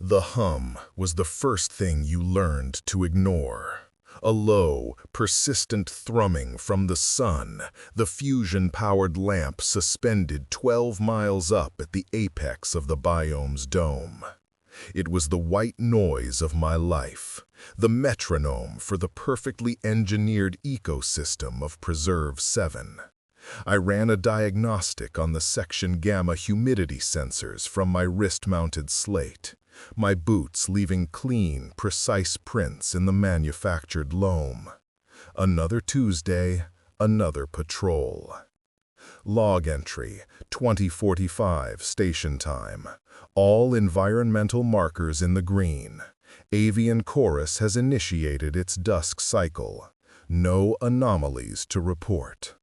The hum was the first thing you learned to ignore. A low, persistent thrumming from the sun, the fusion-powered lamp suspended 12 miles up at the apex of the biome's dome. It was the white noise of my life, the metronome for the perfectly engineered ecosystem of Preserve 7. I ran a diagnostic on the section gamma humidity sensors from my wrist-mounted slate, my boots leaving clean, precise prints in the manufactured loam. Another Tuesday, another patrol. Log entry, 2045 station time. All environmental markers in the green. Avian chorus has initiated its dusk cycle. No anomalies to report.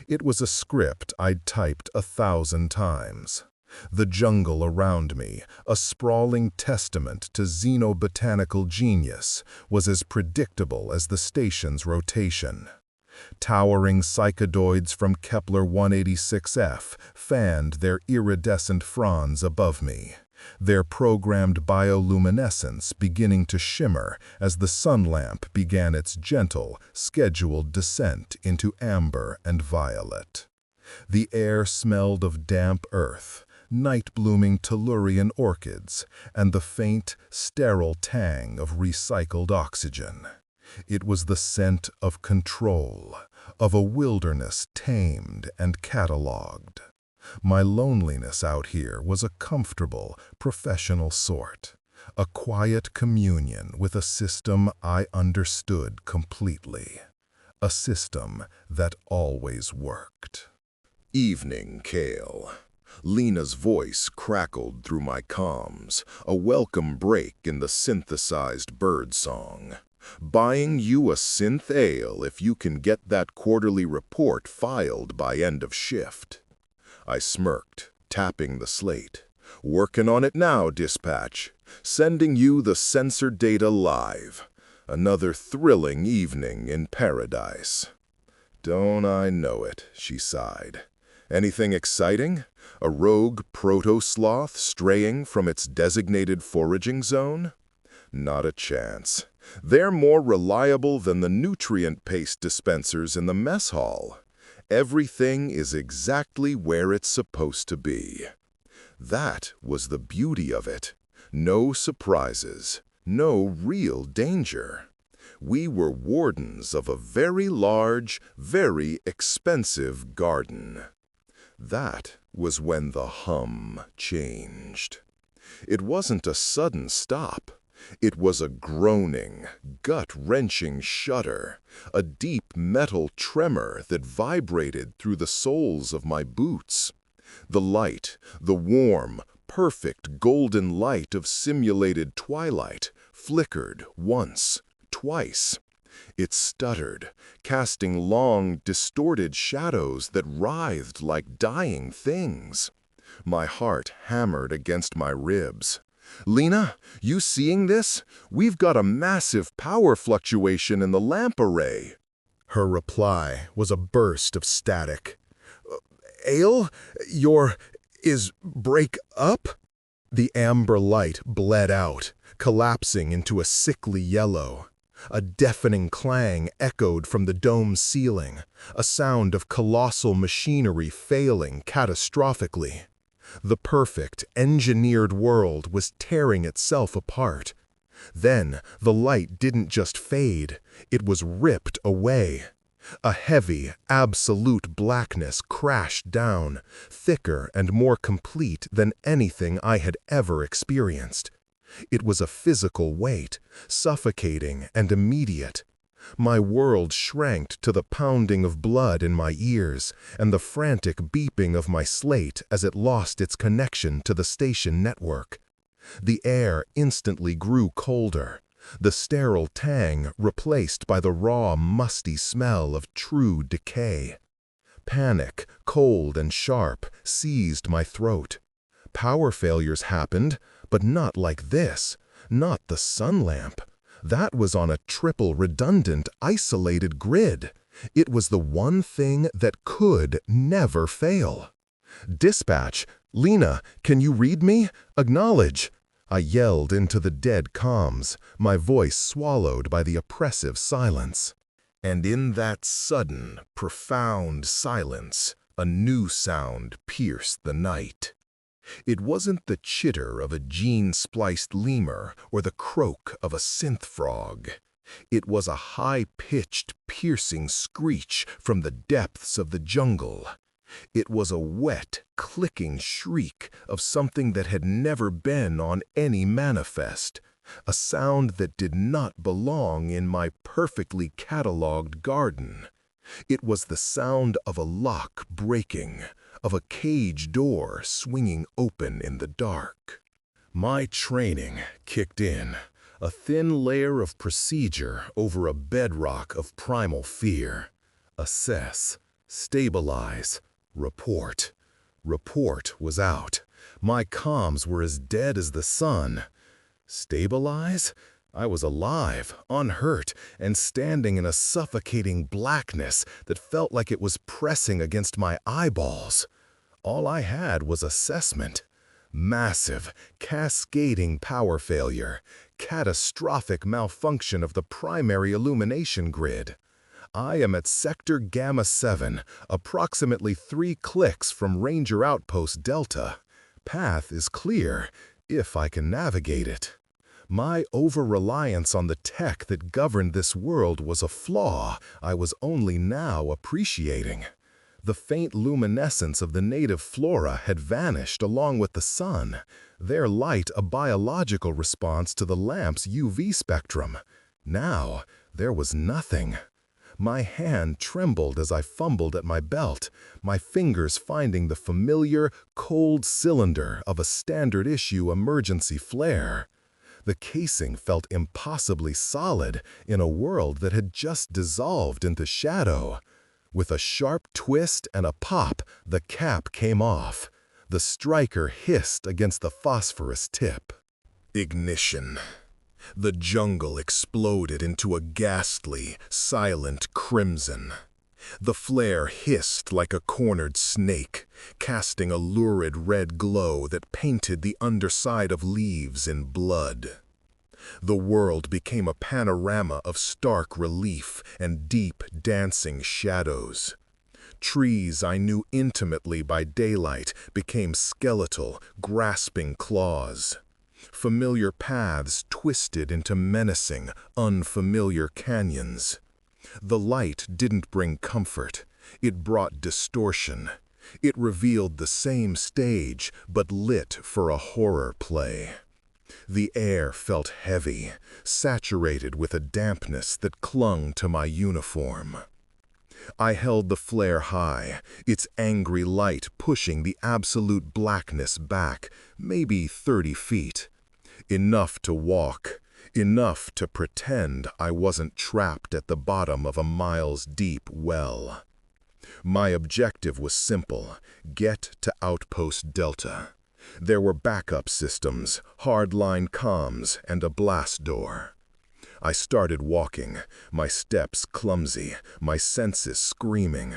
It was a script I'd typed 1,000 times. The jungle around me, a sprawling testament to xenobotanical genius, was as predictable as the station's rotation. Towering cycadoids from Kepler 186f fanned their iridescent fronds above me, their programmed bioluminescence beginning to shimmer as the sun lamp began its gentle, scheduled descent into amber and violet. The air smelled of damp earth, night-blooming tellurian orchids, and the faint, sterile tang of recycled oxygen. It was the scent of control, of a wilderness tamed and catalogued. My loneliness out here was a comfortable, professional sort, a quiet communion with a system I understood completely, a system that always worked. Evening, Kale. Lena's voice crackled through my comms, a welcome break in the synthesized bird song. Buying you a synth ale if you can get that quarterly report filed by end of shift. I smirked, tapping the slate. Working on it now, dispatch. Sending you the sensor data live. Another thrilling evening in paradise. Don't I know it, she sighed. Anything exciting? A rogue proto-sloth straying from its designated foraging zone? Not a chance. They're more reliable than the nutrient paste dispensers in the mess hall. Everything is exactly where it's supposed to be. That was the beauty of it. No surprises, no real danger. We were wardens of a very large, very expensive garden. That was when the hum changed. It wasn't a sudden stop. It was a groaning, gut-wrenching shudder, a deep metal tremor that vibrated through the soles of my boots. The light, the warm, perfect golden light of simulated twilight, flickered once, twice. It stuttered, casting long, distorted shadows that writhed like dying things. My heart hammered against my ribs. Lena, you seeing this? We've got a massive power fluctuation in the lamp array. Her reply was a burst of static. Ale? Is break up? The amber light bled out, collapsing into a sickly yellow. A deafening clang echoed from the dome's ceiling, a sound of colossal machinery failing catastrophically. The perfect, engineered world was tearing itself apart. Then, the light didn't just fade, it was ripped away. A heavy, absolute blackness crashed down, thicker and more complete than anything I had ever experienced. It was a physical weight, suffocating and immediate. My world shrank to the pounding of blood in my ears and the frantic beeping of my slate as it lost its connection to the station network. The air instantly grew colder, the sterile tang replaced by the raw, musty smell of true decay. Panic, cold and sharp, seized my throat. Power failures happened, but not like this, not the sun lamp. That was on a triple redundant, isolated grid. It was the one thing that could never fail. Dispatch, Lena, can you read me? Acknowledge. I yelled into the dead calms, my voice swallowed by the oppressive silence. And in that sudden, profound silence, a new sound pierced the night. It wasn't the chitter of a gene-spliced lemur or the croak of a synth frog. It was a high-pitched, piercing screech from the depths of the jungle. It was a wet, clicking shriek of something that had never been on any manifest, a sound that did not belong in my perfectly catalogued garden. It was the sound of a lock breaking, of a cage door swinging open in the dark. My training kicked in, a thin layer of procedure over a bedrock of primal fear. Assess, stabilize, report. Report was out. My comms were as dead as the sun. Stabilize? I was alive, unhurt, and standing in a suffocating blackness that felt like it was pressing against my eyeballs. All I had was assessment. Massive, cascading power failure, catastrophic malfunction of the primary illumination grid. I am at Sector Gamma 7, approximately 3 clicks from Ranger Outpost Delta. Path is clear, if I can navigate it. My over-reliance on the tech that governed this world was a flaw I was only now appreciating. The faint luminescence of the native flora had vanished along with the sun, their light a biological response to the lamp's UV spectrum. Now, there was nothing. My hand trembled as I fumbled at my belt, my fingers finding the familiar, cold cylinder of a standard-issue emergency flare. The casing felt impossibly solid in a world that had just dissolved into shadow. With a sharp twist and a pop, the cap came off. The striker hissed against the phosphorus tip. Ignition. The jungle exploded into a ghastly, silent crimson. The flare hissed like a cornered snake, casting a lurid red glow that painted the underside of leaves in blood. The world became a panorama of stark relief and deep, dancing shadows. Trees I knew intimately by daylight became skeletal, grasping claws. Familiar paths twisted into menacing, unfamiliar canyons. The light didn't bring comfort. It brought distortion. It revealed the same stage, but lit for a horror play. The air felt heavy, saturated with a dampness that clung to my uniform. I held the flare high, its angry light pushing the absolute blackness back, maybe 30 feet. Enough to walk, enough to pretend I wasn't trapped at the bottom of a miles-deep well. My objective was simple: get to Outpost Delta. There were backup systems, hardline comms, and a blast door. I started walking, my steps clumsy, my senses screaming.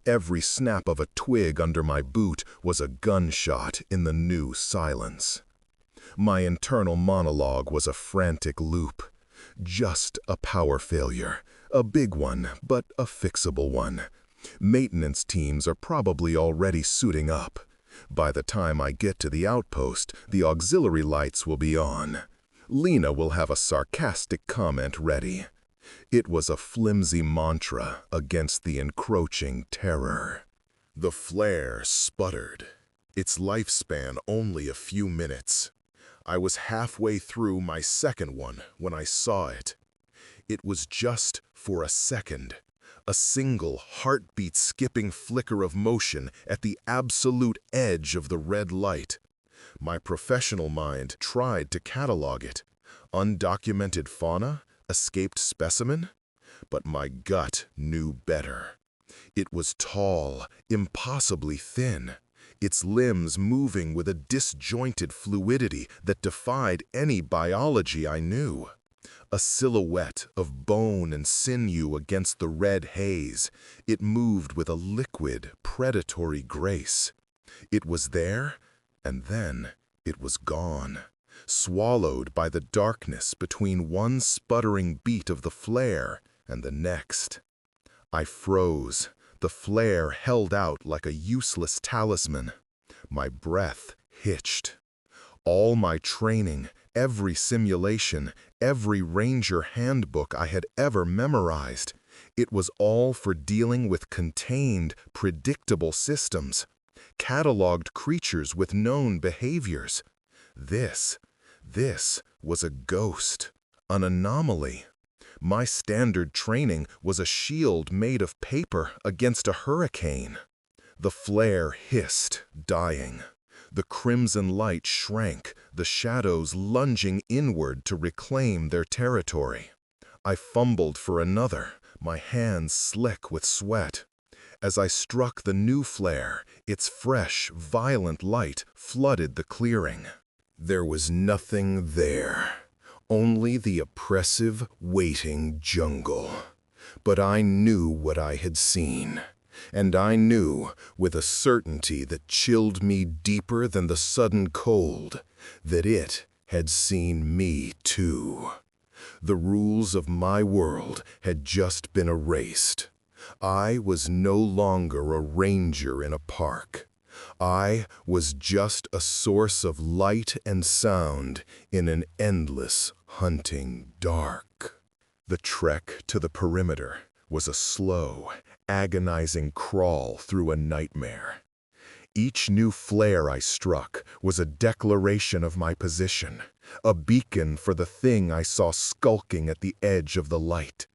Every snap of a twig under my boot was a gunshot in the new silence. My internal monologue was a frantic loop. Just a power failure, a big one, but a fixable one. Maintenance teams are probably already suiting up. By the time I get to the outpost, the auxiliary lights will be on. Lena will have a sarcastic comment ready. It was a flimsy mantra against the encroaching terror. The flare sputtered, its lifespan only a few minutes. I was halfway through my second one when I saw it. It was just for a second. A single heartbeat-skipping flicker of motion at the absolute edge of the red light. My professional mind tried to catalog it. Undocumented fauna? Escaped specimen? But my gut knew better. It was tall, impossibly thin, its limbs moving with a disjointed fluidity that defied any biology I knew. A silhouette of bone and sinew against the red haze, it moved with a liquid, predatory grace. It was there, and then it was gone. swallowed by the darkness between one sputtering beat of the flare and the next. I froze, the flare held out like a useless talisman. My breath hitched. All my training, every simulation, every ranger handbook I had ever memorized, it was all for dealing with contained, predictable systems, cataloged creatures with known behaviors. This was a ghost, an anomaly. My standard training was a shield made of paper against a hurricane. The flare hissed, dying. The crimson light shrank, the shadows lunging inward to reclaim their territory. I fumbled for another, my hands slick with sweat. As I struck the new flare, its fresh, violent light flooded the clearing. There was nothing there, only the oppressive, waiting jungle. But I knew what I had seen. And I knew, with a certainty that chilled me deeper than the sudden cold, that it had seen me too. The rules of my world had just been erased. I was no longer a ranger in a park. I was just a source of light and sound in an endless hunting dark. The trek to the perimeter was a slow, agonizing crawl through a nightmare. Each new flare I struck was a declaration of my position, a beacon for the thing I saw skulking at the edge of the light.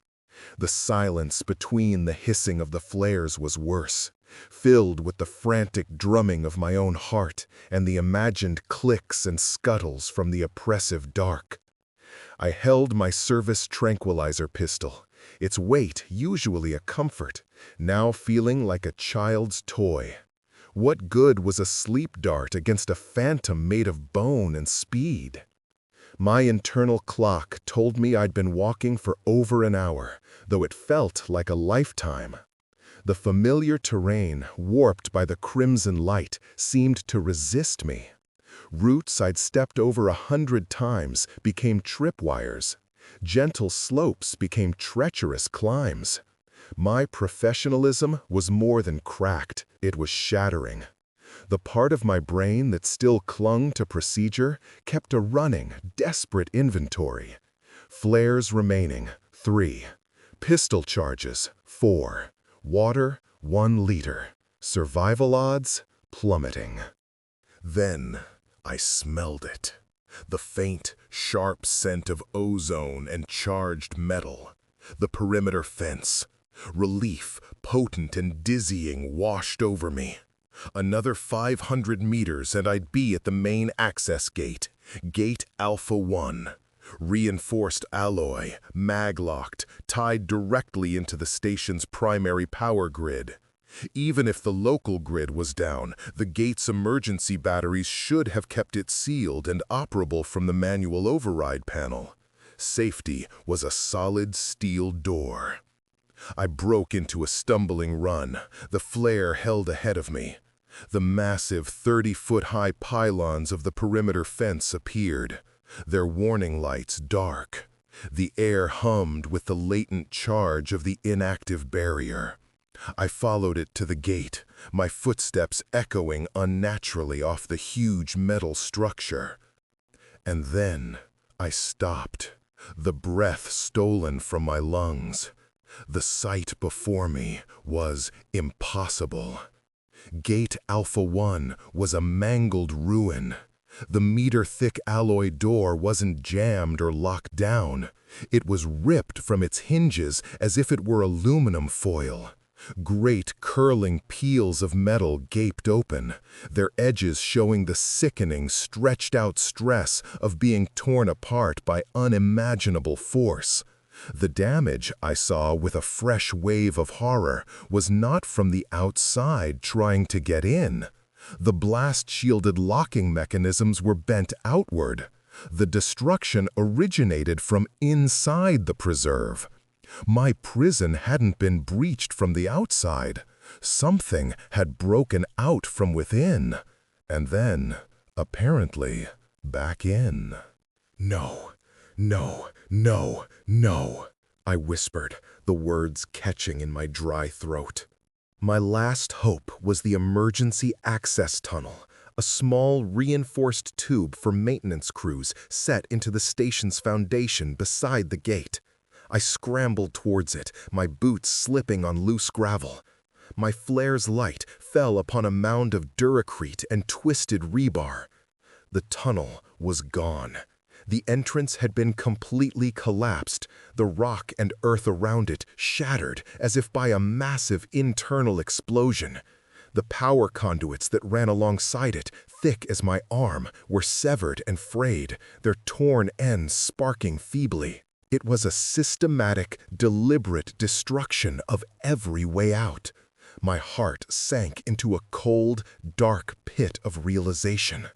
The silence between the hissing of the flares was worse, filled with the frantic drumming of my own heart and the imagined clicks and scuttles from the oppressive dark. I held my service tranquilizer pistol, its weight usually a comfort, now feeling like a child's toy. What good was a sleep dart against a phantom made of bone and speed? My internal clock told me I'd been walking for over an hour, though it felt like a lifetime. The familiar terrain, warped by the crimson light, seemed to resist me. Roots I'd stepped over 100 times became tripwires. Gentle slopes became treacherous climbs. My professionalism was more than cracked, it was shattering. The part of my brain that still clung to procedure kept a running, desperate inventory. Flares remaining, 3. Pistol charges, 4. Water, 1 liter. Survival odds, plummeting. Then I smelled it. The faint, sharp scent of ozone and charged metal. The perimeter fence. Relief, potent and dizzying, washed over me. Another 500 meters and I'd be at the main access gate, Gate Alpha 1. Reinforced alloy, mag-locked, tied directly into the station's primary power grid. Even if the local grid was down, the gate's emergency batteries should have kept it sealed and operable from the manual override panel. Safety was a solid steel door. I broke into a stumbling run, the flare held ahead of me. The massive 30-foot-high pylons of the perimeter fence appeared, their warning lights dark. The air hummed with the latent charge of the inactive barrier. I followed it to the gate, my footsteps echoing unnaturally off the huge metal structure. And then I stopped, the breath stolen from my lungs. The sight before me was impossible. Gate Alpha 1 was a mangled ruin. The meter-thick alloy door wasn't jammed or locked down. It was ripped from its hinges as if it were aluminum foil. Great curling peels of metal gaped open, their edges showing the sickening, stretched-out stress of being torn apart by unimaginable force. The damage I saw with a fresh wave of horror was not from the outside trying to get in. The blast-shielded locking mechanisms were bent outward. The destruction originated from inside the preserve. My prison hadn't been breached from the outside. Something had broken out from within. And then, apparently, back in. "No, no, no, no," I whispered, the words catching in my dry throat. My last hope was the emergency access tunnel, a small reinforced tube for maintenance crews set into the station's foundation beside the gate. I scrambled towards it, my boots slipping on loose gravel. My flare's light fell upon a mound of duracrete and twisted rebar. The tunnel was gone. The entrance had been completely collapsed, the rock and earth around it shattered as if by a massive internal explosion. The power conduits that ran alongside it, thick as my arm, were severed and frayed, their torn ends sparking feebly. It was a systematic, deliberate destruction of every way out. My heart sank into a cold, dark pit of realization.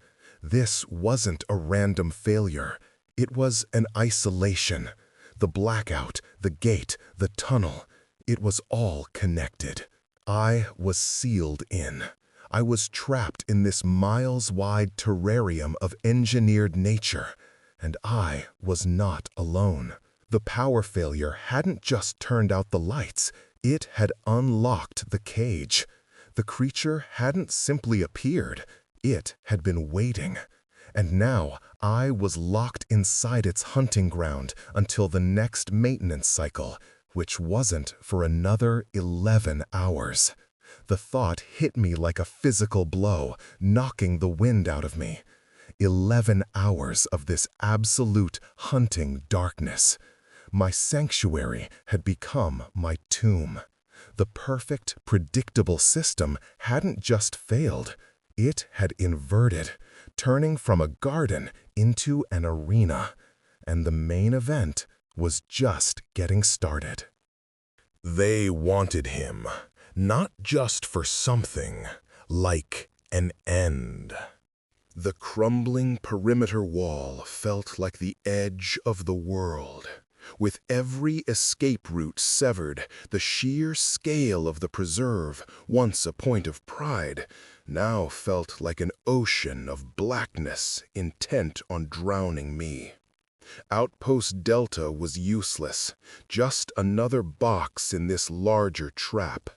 This wasn't a random failure. It was an isolation. The blackout, the gate, the tunnel, it was all connected. I was sealed in. I was trapped in this miles-wide terrarium of engineered nature, and I was not alone. The power failure hadn't just turned out the lights, it had unlocked the cage. The creature hadn't simply appeared, it had been waiting. And now I was locked inside its hunting ground until the next maintenance cycle, which wasn't for another 11 hours. The thought hit me like a physical blow, knocking the wind out of me. 11 hours of this absolute hunting darkness. My sanctuary had become my tomb. The perfect, predictable system hadn't just failed, it had inverted, turning from a garden into an arena. And the main event was just getting started. They wanted him, not just for something, like an end. The crumbling perimeter wall felt like the edge of the world. With every escape route severed, the sheer scale of the preserve, once a point of pride, now felt like an ocean of blackness intent on drowning me. Outpost Delta was useless, just another box in this larger trap.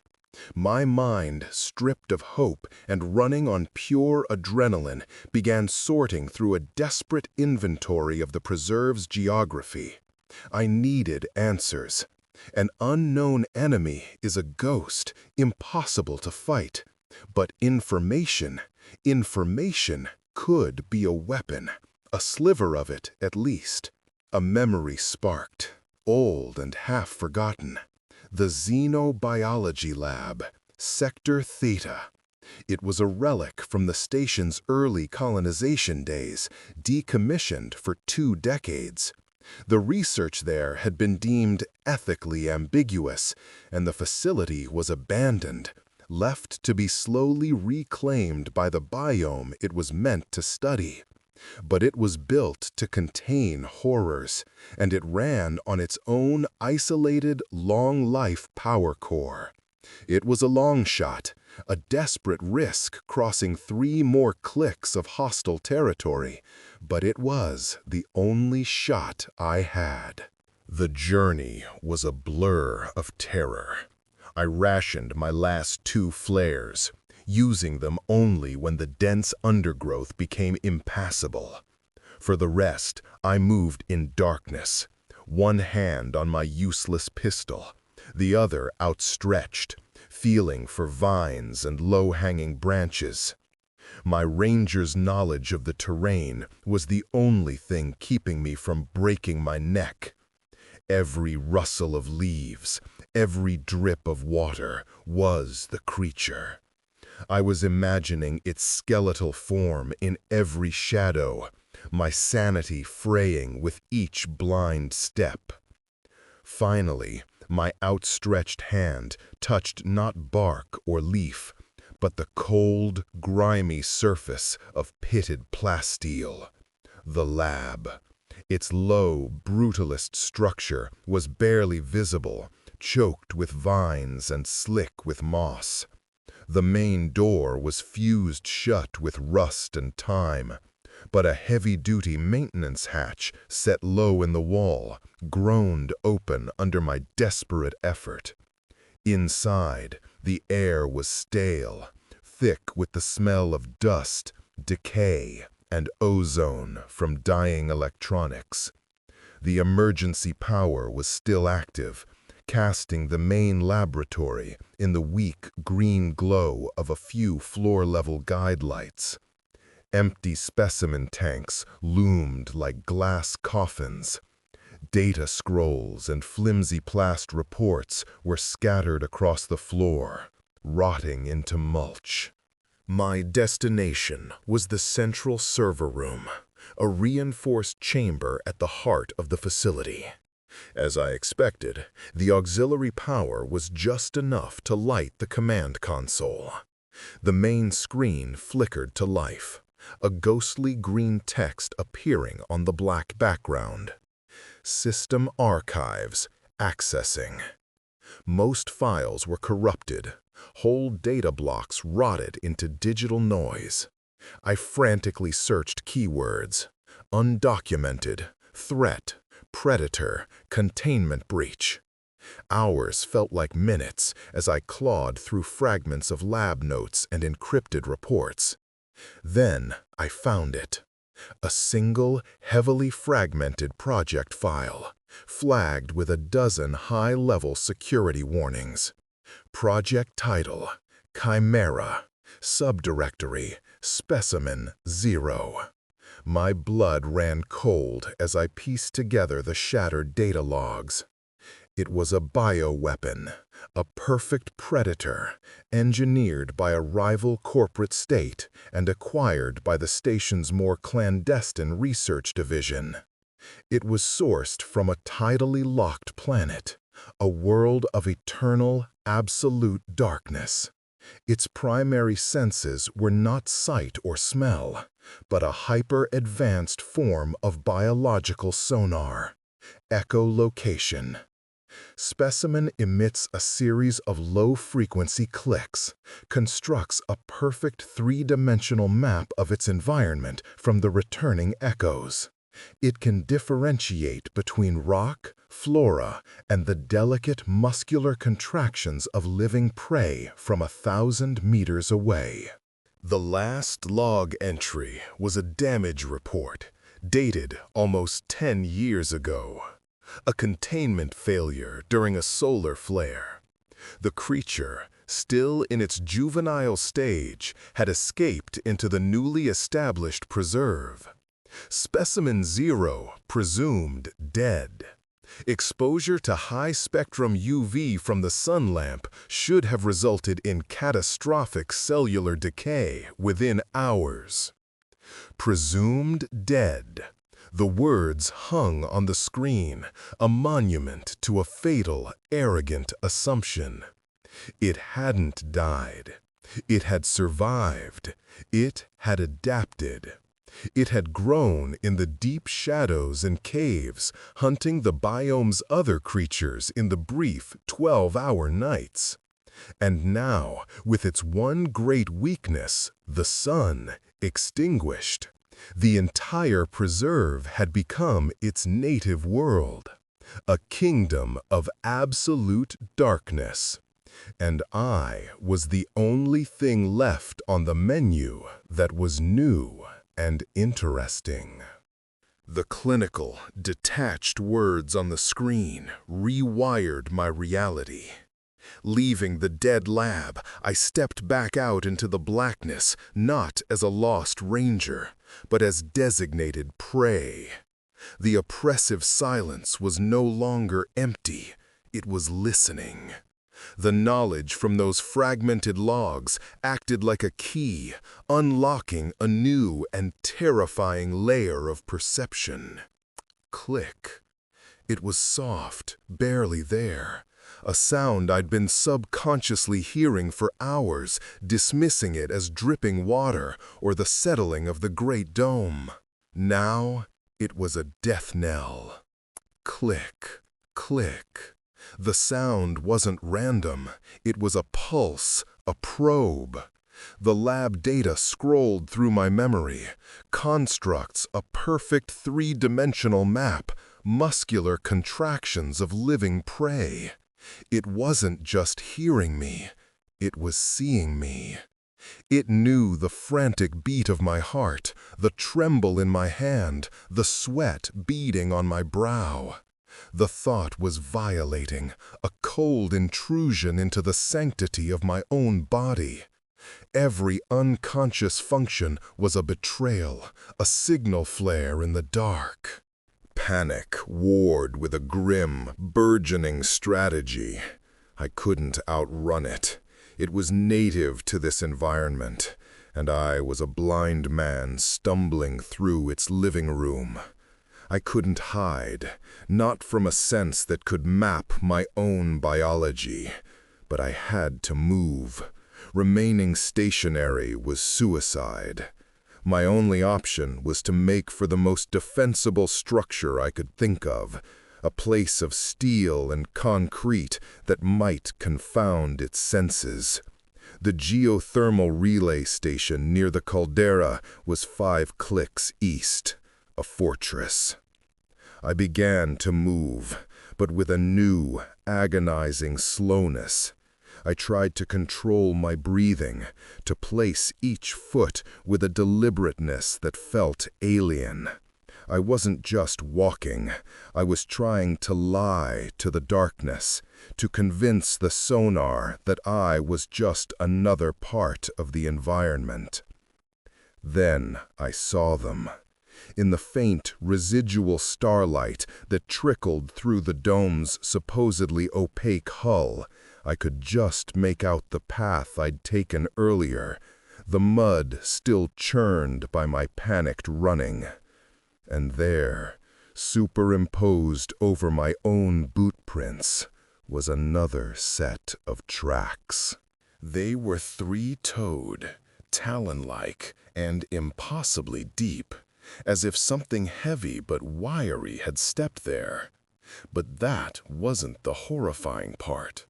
My mind, stripped of hope and running on pure adrenaline, began sorting through a desperate inventory of the preserve's geography. I needed answers. An unknown enemy is a ghost, impossible to fight. But information could be a weapon, a sliver of it at least. A memory sparked, old and half forgotten. The Xenobiology Lab, Sector Theta. It was a relic from the station's early colonization days, decommissioned for 2 decades. The research there had been deemed ethically ambiguous, and the facility was abandoned, left to be slowly reclaimed by the biome it was meant to study. But it was built to contain horrors, and it ran on its own isolated, long-life power core. It was a long shot, a desperate risk crossing 3 more clicks of hostile territory, but it was the only shot I had. The journey was a blur of terror. I rationed my last 2 flares, using them only when the dense undergrowth became impassable. For the rest, I moved in darkness, one hand on my useless pistol, the other outstretched, feeling for vines and low-hanging branches. My ranger's knowledge of the terrain was the only thing keeping me from breaking my neck. Every rustle of leaves, every drip of water was the creature. I was imagining its skeletal form in every shadow, my sanity fraying with each blind step. Finally, my outstretched hand touched not bark or leaf, but the cold, grimy surface of pitted plasteel. The lab. Its low, brutalist structure was barely visible, choked with vines and slick with moss. The main door was fused shut with rust and time. but a heavy-duty maintenance hatch set low in the wall groaned open under my desperate effort. Inside, the air was stale, thick with the smell of dust, decay, and ozone from dying electronics. The emergency power was still active, casting the main laboratory in the weak green glow of a few floor-level guide lights. Empty specimen tanks loomed like glass coffins. Data scrolls and flimsy plast reports were scattered across the floor, rotting into mulch. My destination was the central server room, a reinforced chamber at the heart of the facility. As I expected, the auxiliary power was just enough to light the command console. The main screen flickered to life, a ghostly green text appearing on the black background. System archives accessing. Most files were corrupted, whole data blocks rotted into digital noise. I frantically searched keywords: undocumented, threat, predator, containment breach. Hours felt like minutes as I clawed through fragments of lab notes and encrypted reports. Then I found it. A single, heavily fragmented project file, flagged with a dozen high-level security warnings. Project title: Chimera. Subdirectory: Specimen 0. My blood ran cold as I pieced together the shattered data logs. It was a bioweapon, a perfect predator, engineered by a rival corporate state and acquired by the station's more clandestine research division. It was sourced from a tidally locked planet, a world of eternal, absolute darkness. Its primary senses were not sight or smell, but a hyper-advanced form of biological sonar: echolocation. Specimen emits a series of low-frequency clicks, constructs a perfect three-dimensional map of its environment from the returning echoes. It can differentiate between rock, flora, and the delicate muscular contractions of living prey from 1,000 meters away. The last log entry was a damage report, dated almost 10 years ago. A containment failure during a solar flare. The creature, still in its juvenile stage, had escaped into the newly established preserve. Specimen 0 presumed dead. Exposure to high-spectrum UV from the sun lamp should have resulted in catastrophic cellular decay within hours. Presumed dead. The words hung on the screen, a monument to a fatal, arrogant assumption. It hadn't died. It had survived. It had adapted. It had grown in the deep shadows and caves, hunting the biome's other creatures in the brief 12-hour nights. And now, with its one great weakness, the sun, extinguished, the entire preserve had become its native world, a kingdom of absolute darkness. And I was the only thing left on the menu that was new and interesting. The clinical, detached words on the screen rewired my reality. Leaving the dead lab, I stepped back out into the blackness, not as a lost ranger, but as designated prey. The oppressive silence was no longer empty, it was listening. The knowledge from those fragmented logs acted like a key, unlocking a new and terrifying layer of perception. Click. It was soft, barely there. A sound I'd been subconsciously hearing for hours, dismissing it as dripping water or the settling of the Great Dome. Now, it was a death knell. Click, click. The sound wasn't random. It was a pulse, a probe. The lab data scrolled through my memory, constructs, a perfect three-dimensional map, muscular contractions of living prey. It wasn't just hearing me, it was seeing me. It knew the frantic beat of my heart, the tremble in my hand, the sweat beading on my brow. The thought was violating, a cold intrusion into the sanctity of my own body. Every unconscious function was a betrayal, a signal flare in the dark. Panic warred with a grim, burgeoning strategy. I couldn't outrun it. It was native to this environment, and I was a blind man stumbling through its living room. I couldn't hide, not from a sense that could map my own biology, but I had to move. Remaining stationary was suicide. My only option was to make for the most defensible structure I could think of, a place of steel and concrete that might confound its senses. The geothermal relay station near the caldera was 5 clicks east, a fortress. I began to move, but with a new, agonizing slowness. I tried to control my breathing, to place each foot with a deliberateness that felt alien. I wasn't just walking, I was trying to lie to the darkness, to convince the sonar that I was just another part of the environment. Then I saw them. In the faint, residual starlight that trickled through the dome's supposedly opaque hull, I could just make out the path I'd taken earlier, the mud still churned by my panicked running. And there, superimposed over my own boot prints, was another set of tracks. They were 3-toed, talon-like, and impossibly deep, as if something heavy but wiry had stepped there. But that wasn't the horrifying part.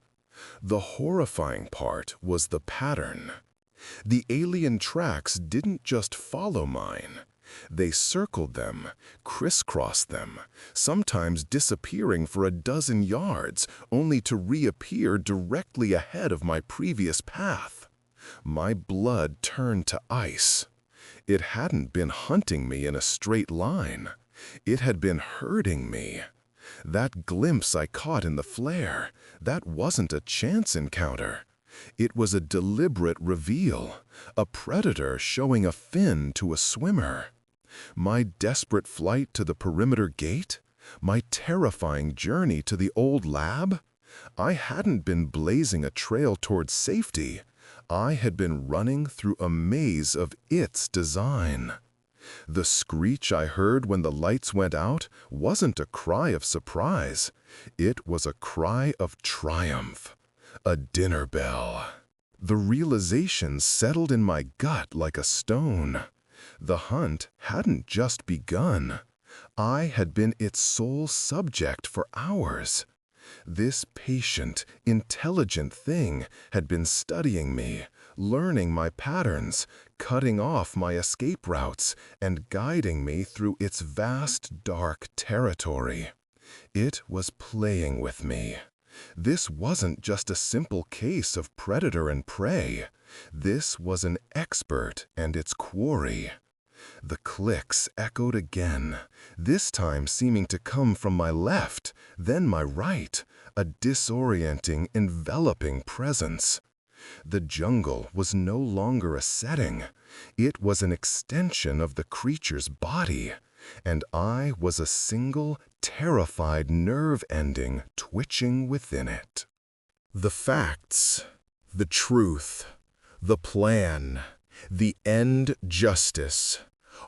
The horrifying part was the pattern. The alien tracks didn't just follow mine. They circled them, crisscrossed them, sometimes disappearing for a dozen yards, only to reappear directly ahead of my previous path. My blood turned to ice. It hadn't been hunting me in a straight line. It had been hurting me. That glimpse I caught in the flare, that wasn't a chance encounter. It was a deliberate reveal, a predator showing a fin to a swimmer. My desperate flight to the perimeter gate? My terrifying journey to the old lab? I hadn't been blazing a trail towards safety. I had been running through a maze of its design. The screech I heard when the lights went out wasn't a cry of surprise. It was a cry of triumph. A dinner bell. The realization settled in my gut like a stone. The hunt hadn't just begun. I had been its sole subject for hours. This patient, intelligent thing had been studying me, learning my patterns, cutting off my escape routes, and guiding me through its vast, dark territory. It was playing with me. This wasn't just a simple case of predator and prey. This was an expert and its quarry. The clicks echoed again, this time seeming to come from my left, then my right, a disorienting, enveloping presence. The jungle was no longer a setting. It was an extension of the creature's body, and I was a single, terrified nerve ending twitching within it. The facts, the truth, the plan, the end justice,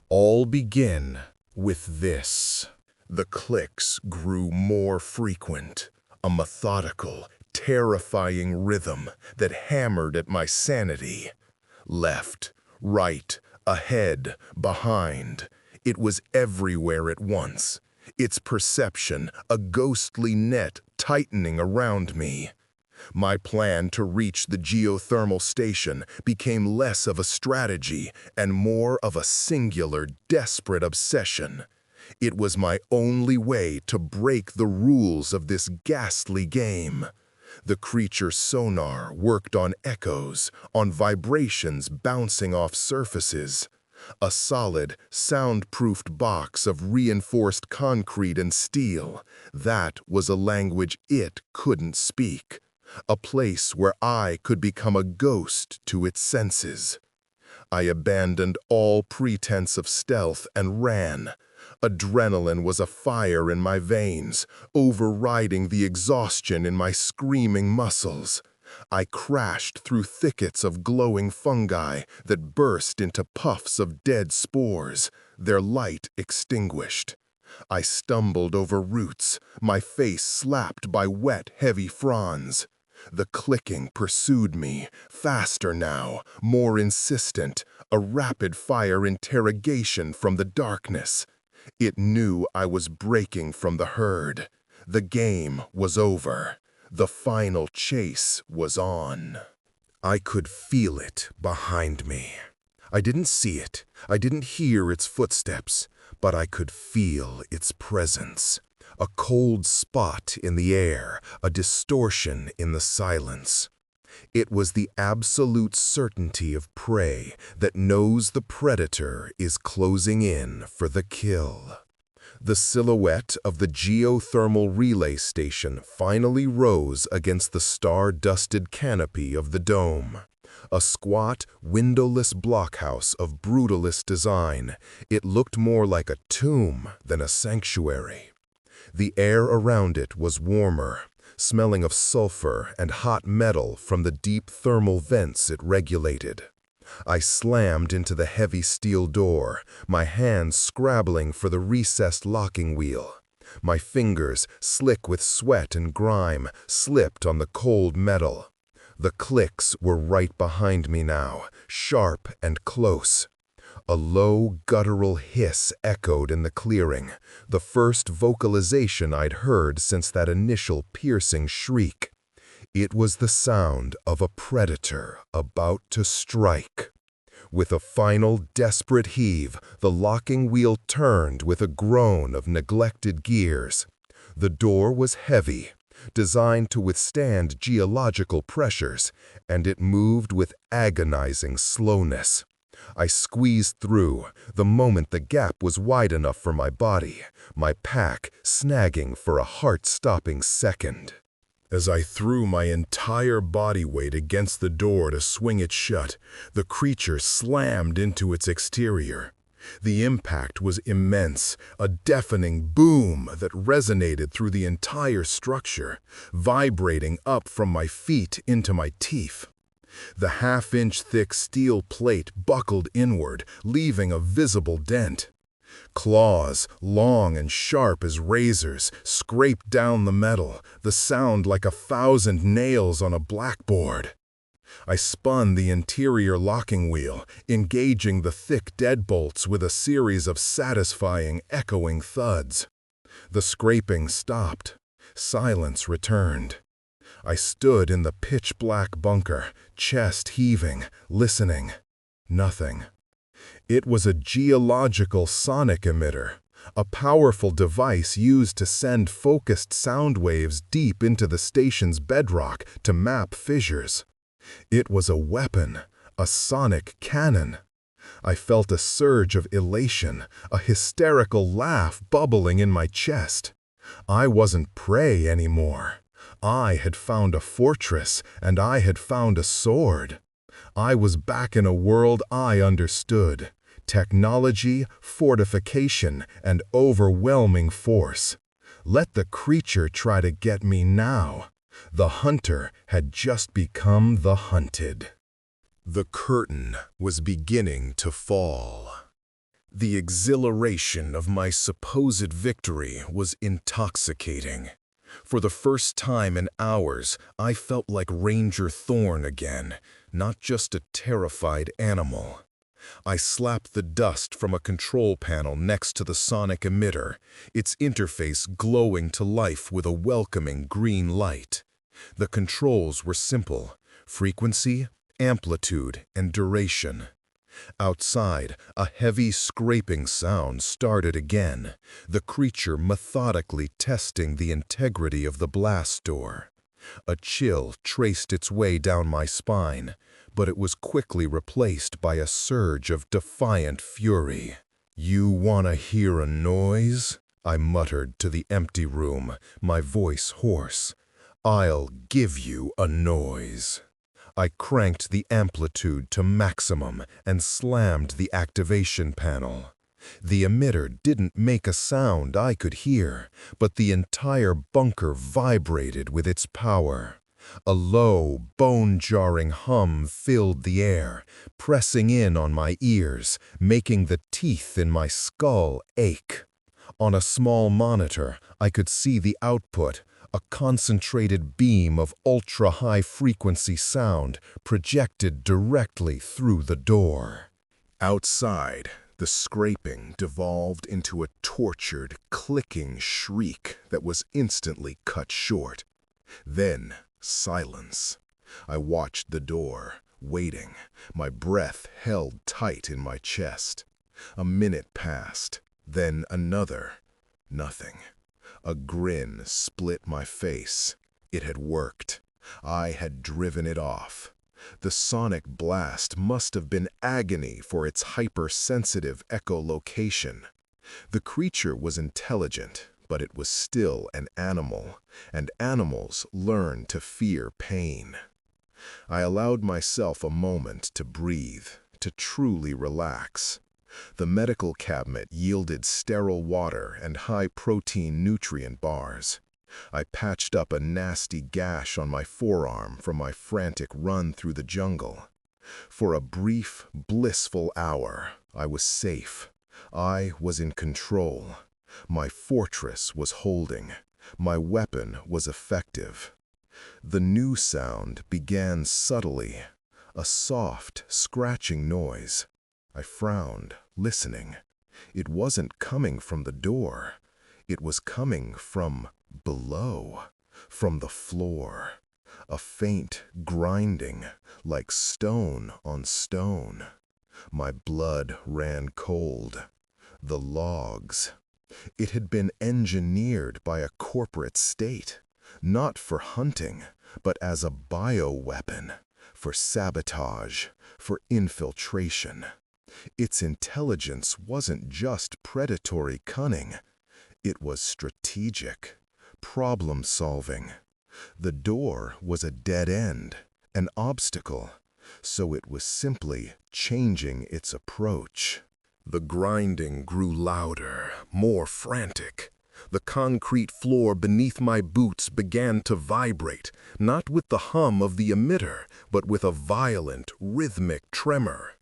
all begin with this. The clicks grew more frequent, a methodical, terrifying rhythm that hammered at my sanity. Left, right, ahead, behind. It was everywhere at once. Its perception, a ghostly net tightening around me. My plan to reach the geothermal station became less of a strategy and more of a singular, desperate obsession. It was my only way to break the rules of this ghastly game. The creature's sonar worked on echoes, on vibrations bouncing off surfaces. A solid, soundproofed box of reinforced concrete and steel, that was a language it couldn't speak. A place where I could become a ghost to its senses. I abandoned all pretense of stealth and ran. Adrenaline was a fire in my veins, overriding the exhaustion in my screaming muscles. I crashed through thickets of glowing fungi that burst into puffs of dead spores, their light extinguished. I stumbled over roots, my face slapped by wet, heavy fronds. The clicking pursued me, faster now, more insistent, a rapid-fire interrogation from the darkness. It knew I was breaking from the herd. The game was over. The final chase was on. I could feel it behind me. I didn't see it, I didn't hear its footsteps, but I could feel its presence. A cold spot in the air, a distortion in the silence. It was the absolute certainty of prey that knows the predator is closing in for the kill. The silhouette of the geothermal relay station finally rose against the star-dusted canopy of the dome. A squat, windowless blockhouse of brutalist design, it looked more like a tomb than a sanctuary. The air around it was warmer, smelling of sulfur and hot metal from the deep thermal vents it regulated. I slammed into the heavy steel door, my hands scrabbling for the recessed locking wheel. My fingers, slick with sweat and grime, slipped on the cold metal. The clicks were right behind me now, sharp and close. A low, guttural hiss echoed in the clearing, the first vocalization I'd heard since that initial piercing shriek. It was the sound of a predator about to strike. With a final, desperate heave, the locking wheel turned with a groan of neglected gears. The door was heavy, designed to withstand geological pressures, and it moved with agonizing slowness. I squeezed through, the moment the gap was wide enough for my body, my pack snagging for a heart-stopping second. As I threw my entire body weight against the door to swing it shut, the creature slammed into its exterior. The impact was immense, a deafening boom that resonated through the entire structure, vibrating up from my feet into my teeth. The half-inch thick steel plate buckled inward, leaving a visible dent. Claws, long and sharp as razors, scraped down the metal, the sound like 1,000 nails on a blackboard. I spun the interior locking wheel, engaging the thick deadbolts with a series of satisfying, echoing thuds. The scraping stopped. Silence returned. I stood in the pitch-black bunker, chest heaving, listening. Nothing. It was a geological sonic emitter, a powerful device used to send focused sound waves deep into the station's bedrock to map fissures. It was a weapon, a sonic cannon. I felt a surge of elation, a hysterical laugh bubbling in my chest. I wasn't prey anymore. I had found a fortress, and I had found a sword. I was back in a world I understood. Technology, fortification, and overwhelming force. Let the creature try to get me now. The hunter had just become the hunted. The curtain was beginning to fall. The exhilaration of my supposed victory was intoxicating. For the first time in hours, I felt like Ranger Thorn again, not just a terrified animal. I slapped the dust from a control panel next to the sonic emitter, its interface glowing to life with a welcoming green light. The controls were simple: frequency, amplitude, and duration. Outside, a heavy scraping sound started again, the creature methodically testing the integrity of the blast door. A chill traced its way down my spine, but it was quickly replaced by a surge of defiant fury. "You wanna hear a noise?" I muttered to the empty room, my voice hoarse. "I'll give you a noise." I cranked the amplitude to maximum and slammed the activation panel. The emitter didn't make a sound I could hear, but the entire bunker vibrated with its power. A low, bone-jarring hum filled the air, pressing in on my ears, making the teeth in my skull ache. On a small monitor, I could see the output, a concentrated beam of ultra-high-frequency sound projected directly through the door. Outside, the scraping devolved into a tortured, clicking shriek that was instantly cut short. Then, silence. I watched the door, waiting, my breath held tight in my chest. A minute passed, then another. Nothing. A grin split my face. It had worked. I had driven it off. The sonic blast must have been agony for its hypersensitive echolocation. The creature was intelligent, but it was still an animal, and animals learn to fear pain. I allowed myself a moment to breathe, to truly relax. The medical cabinet yielded sterile water and high-protein nutrient bars. I patched up a nasty gash on my forearm from my frantic run through the jungle. For a brief, blissful hour, I was safe. I was in control. My fortress was holding. My weapon was effective. The new sound began subtly, a soft, scratching noise. I frowned, listening. It wasn't coming from the door. It was coming from below, from the floor. A faint grinding, like stone on stone. My blood ran cold. The logs. It had been engineered by a corporate state, not for hunting, but as a bioweapon, for sabotage, for infiltration. Its intelligence wasn't just predatory cunning. It was strategic, problem-solving. The door was a dead end, an obstacle, so it was simply changing its approach. The grinding grew louder, more frantic. The concrete floor beneath my boots began to vibrate, not with the hum of the emitter, but with a violent, rhythmic tremor.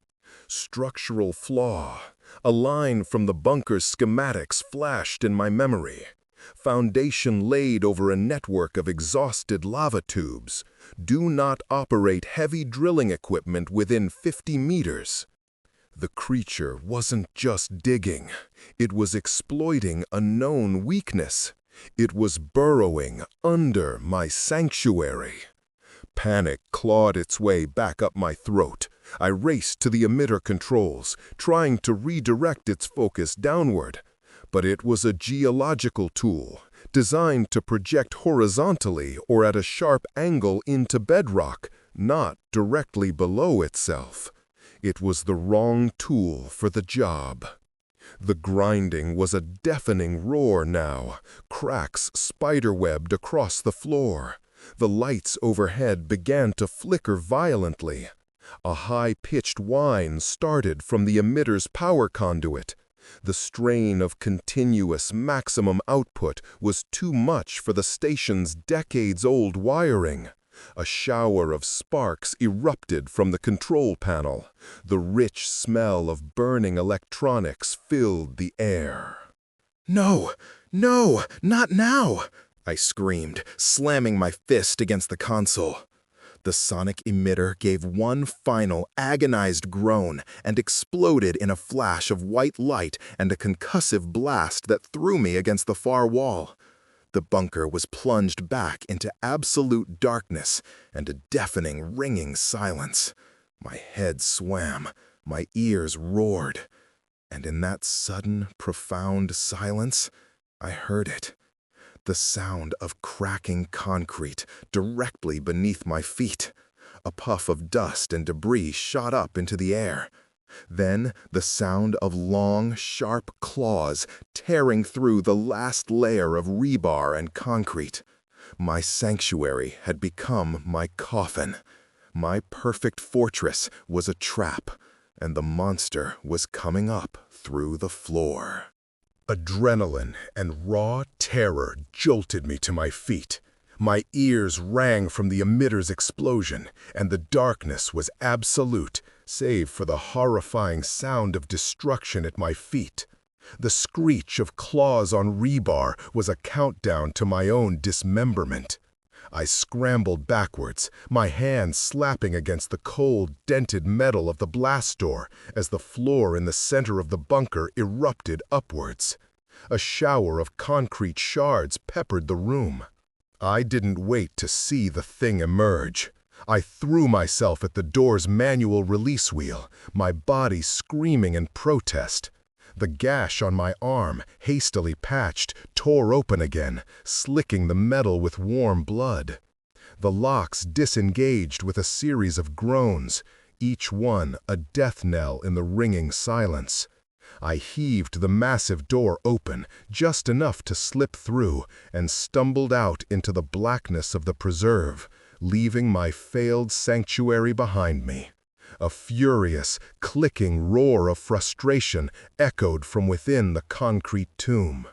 Structural flaw. A line from the bunker's schematics flashed in my memory. Foundation laid over a network of exhausted lava tubes. Do not operate heavy drilling equipment within 50 meters. The creature wasn't just digging. It was exploiting a known weakness. It was burrowing under my sanctuary. Panic clawed its way back up my throat. I raced to the emitter controls, trying to redirect its focus downward. But it was a geological tool, designed to project horizontally or at a sharp angle into bedrock, not directly below itself. It was the wrong tool for the job. The grinding was a deafening roar now, cracks spiderwebbed across the floor. The lights overhead began to flicker violently. A high-pitched whine started from the emitter's power conduit. The strain of continuous maximum output was too much for the station's decades-old wiring. A shower of sparks erupted from the control panel. The rich smell of burning electronics filled the air. "No! No! Not now!" I screamed, slamming my fist against the console. The sonic emitter gave one final, agonized groan and exploded in a flash of white light and a concussive blast that threw me against the far wall. The bunker was plunged back into absolute darkness and a deafening, ringing silence. My head swam, my ears roared, and in that sudden, profound silence, I heard it. The sound of cracking concrete directly beneath my feet. A puff of dust and debris shot up into the air. Then the sound of long, sharp claws tearing through the last layer of rebar and concrete. My sanctuary had become my coffin. My perfect fortress was a trap, and the monster was coming up through the floor. Adrenaline and raw terror jolted me to my feet. My ears rang from the emitter's explosion, and the darkness was absolute, save for the horrifying sound of destruction at my feet. The screech of claws on rebar was a countdown to my own dismemberment. I scrambled backwards, my hands slapping against the cold, dented metal of the blast door as the floor in the center of the bunker erupted upwards. A shower of concrete shards peppered the room. I didn't wait to see the thing emerge. I threw myself at the door's manual release wheel, my body screaming in protest. The gash on my arm, hastily patched, tore open again, slicking the metal with warm blood. The locks disengaged with a series of groans, each one a death knell in the ringing silence. I heaved the massive door open, just enough to slip through, and stumbled out into the blackness of the preserve, leaving my failed sanctuary behind me. A furious, clicking roar of frustration echoed from within the concrete tomb.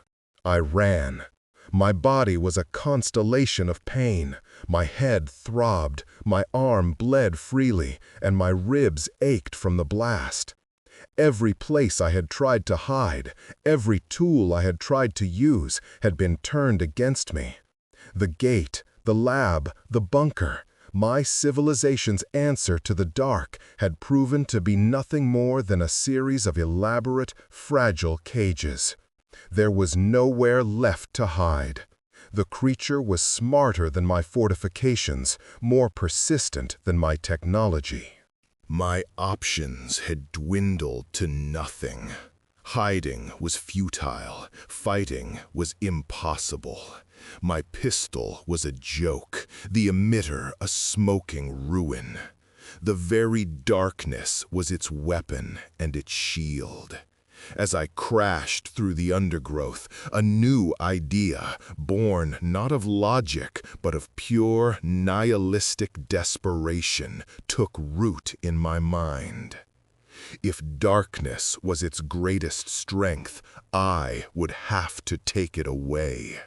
I ran. My body was a constellation of pain. My head throbbed, my arm bled freely, and my ribs ached from the blast. Every place I had tried to hide, every tool I had tried to use, had been turned against me. The gate, the lab, the bunker, my civilization's answer to the dark had proven to be nothing more than a series of elaborate, fragile cages. There was nowhere left to hide. The creature was smarter than my fortifications, more persistent than my technology. My options had dwindled to nothing. Hiding was futile. Fighting was impossible. My pistol was a joke, the emitter a smoking ruin. The very darkness was its weapon and its shield. As I crashed through the undergrowth, a new idea, born not of logic, but of pure nihilistic desperation, took root in my mind. If darkness was its greatest strength, I would have to take it away.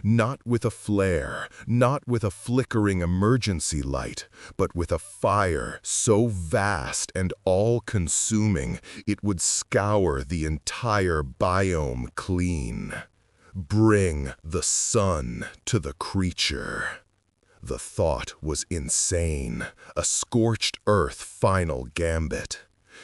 Not with a flare, not with a flickering emergency light, but with a fire so vast and all-consuming it would scour the entire biome clean. Bring the sun to the creature. The thought was insane, a scorched earth final gambit.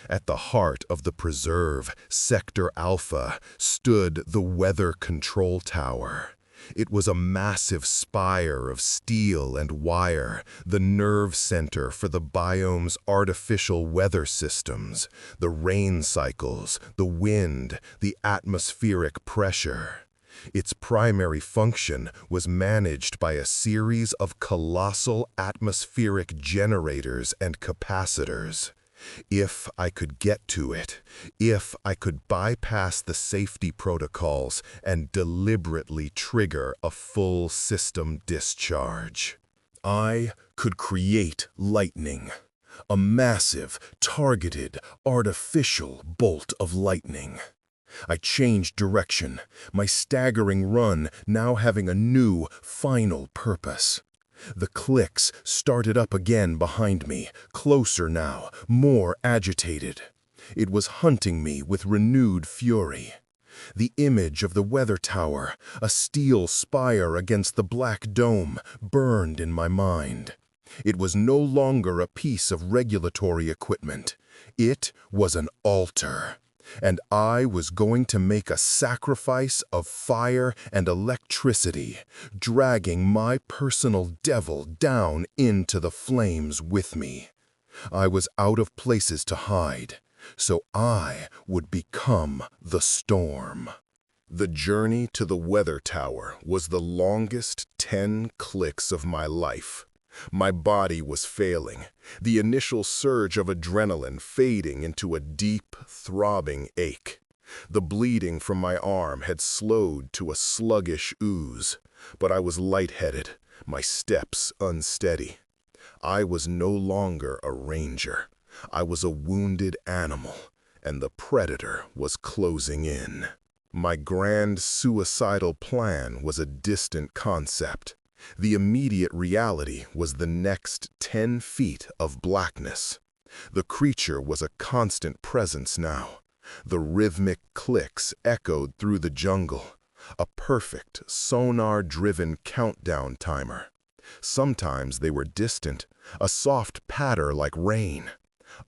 At the heart of the preserve, Sector Alpha, stood the weather control tower. It was a massive spire of steel and wire, the nerve center for the biome's artificial weather systems, the rain cycles, the wind, the atmospheric pressure. Its primary function was managed by a series of colossal atmospheric generators and capacitors. If I could get to it, if I could bypass the safety protocols and deliberately trigger a full system discharge, I could create lightning, a massive, targeted, artificial bolt of lightning. I changed direction, my staggering run now having a new, final purpose. The clicks started up again behind me, closer now, more agitated. It was hunting me with renewed fury. The image of the weather tower, a steel spire against the black dome, burned in my mind. It was no longer a piece of regulatory equipment. It was an altar. and I was going to make a sacrifice of fire and electricity, dragging my personal devil down into the flames with me. I was out of places to hide, so I would become the storm. The journey to the weather tower was the longest 10 clicks of my life. My body was failing, the initial surge of adrenaline fading into a deep, throbbing ache. The bleeding from my arm had slowed to a sluggish ooze, but I was lightheaded, my steps unsteady. I was no longer a ranger. I was a wounded animal, and the predator was closing in. My grand suicidal plan was a distant concept. The immediate reality was the next 10 feet of blackness. The creature was a constant presence now. The rhythmic clicks echoed through the jungle, a perfect, sonar-driven countdown timer. Sometimes they were distant, a soft patter like rain.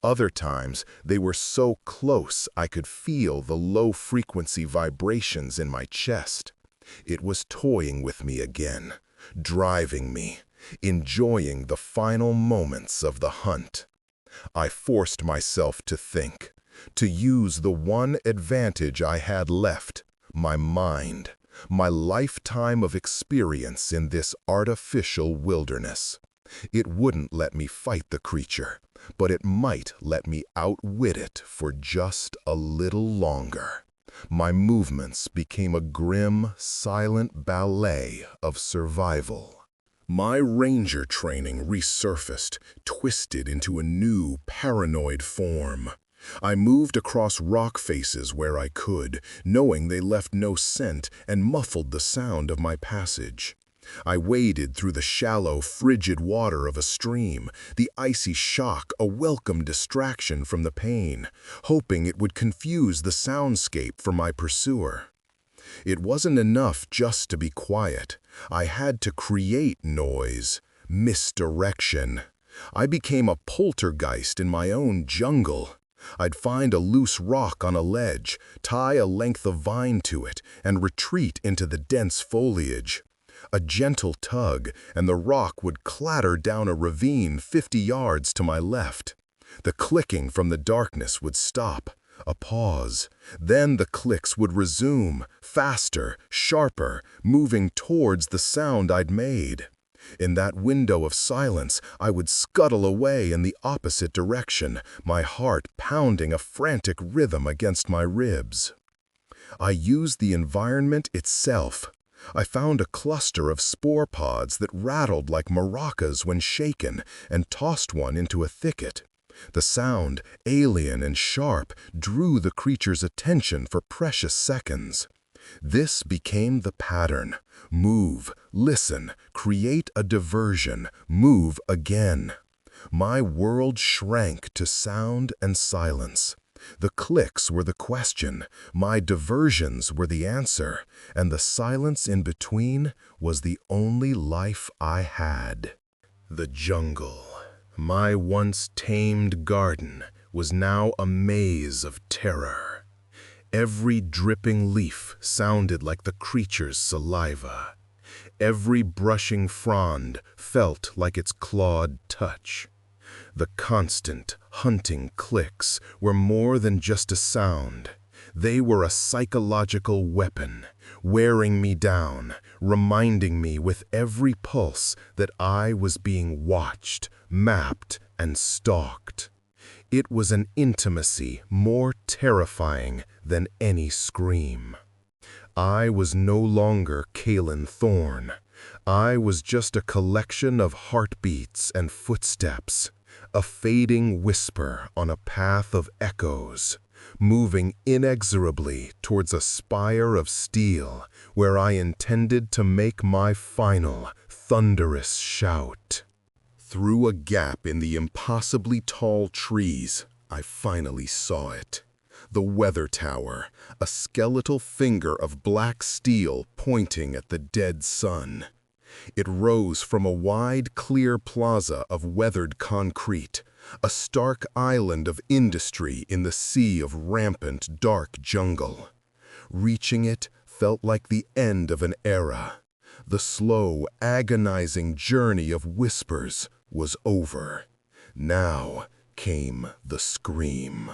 Other times, they were so close I could feel the low-frequency vibrations in my chest. It was toying with me again, driving me, enjoying the final moments of the hunt. I forced myself to think, to use the one advantage I had left, my mind, my lifetime of experience in this artificial wilderness. It wouldn't let me fight the creature, but it might let me outwit it for just a little longer. My movements became a grim, silent ballet of survival. My ranger training resurfaced, twisted into a new, paranoid form. I moved across rock faces where I could, knowing they left no scent and muffled the sound of my passage. I waded through the shallow, frigid water of a stream, the icy shock a welcome distraction from the pain, hoping it would confuse the soundscape for my pursuer. It wasn't enough just to be quiet. I had to create noise, misdirection. I became a poltergeist in my own jungle. I'd find a loose rock on a ledge, tie a length of vine to it, and retreat into the dense foliage. A gentle tug, and the rock would clatter down a ravine 50 yards to my left. The clicking from the darkness would stop, a pause. Then the clicks would resume, faster, sharper, moving towards the sound I'd made. In that window of silence, I would scuttle away in the opposite direction, my heart pounding a frantic rhythm against my ribs. I used the environment itself. I found a cluster of spore pods that rattled like maracas when shaken and tossed one into a thicket. The sound, alien and sharp, drew the creature's attention for precious seconds. This became the pattern. Move, listen, create a diversion, move again. My world shrank to sound and silence. The clicks were the question, my diversions were the answer, and the silence in between was the only life I had. The jungle, my once tamed garden, was now a maze of terror. Every dripping leaf sounded like the creature's saliva. Every brushing frond felt like its clawed touch. The constant, hunting clicks were more than just a sound. They were a psychological weapon, wearing me down, reminding me with every pulse that I was being watched, mapped, and stalked. It was an intimacy more terrifying than any scream. I was no longer Kalen Thorne. I was just a collection of heartbeats and footsteps, a fading whisper on a path of echoes, moving inexorably towards a spire of steel where I intended to make my final, thunderous shout. Through a gap in the impossibly tall trees, I finally saw it. The weather tower, a skeletal finger of black steel pointing at the dead sun. It rose from a wide, clear plaza of weathered concrete, a stark island of industry in the sea of rampant, dark jungle. Reaching it felt like the end of an era. The slow, agonizing journey of whispers was over. Now came the scream.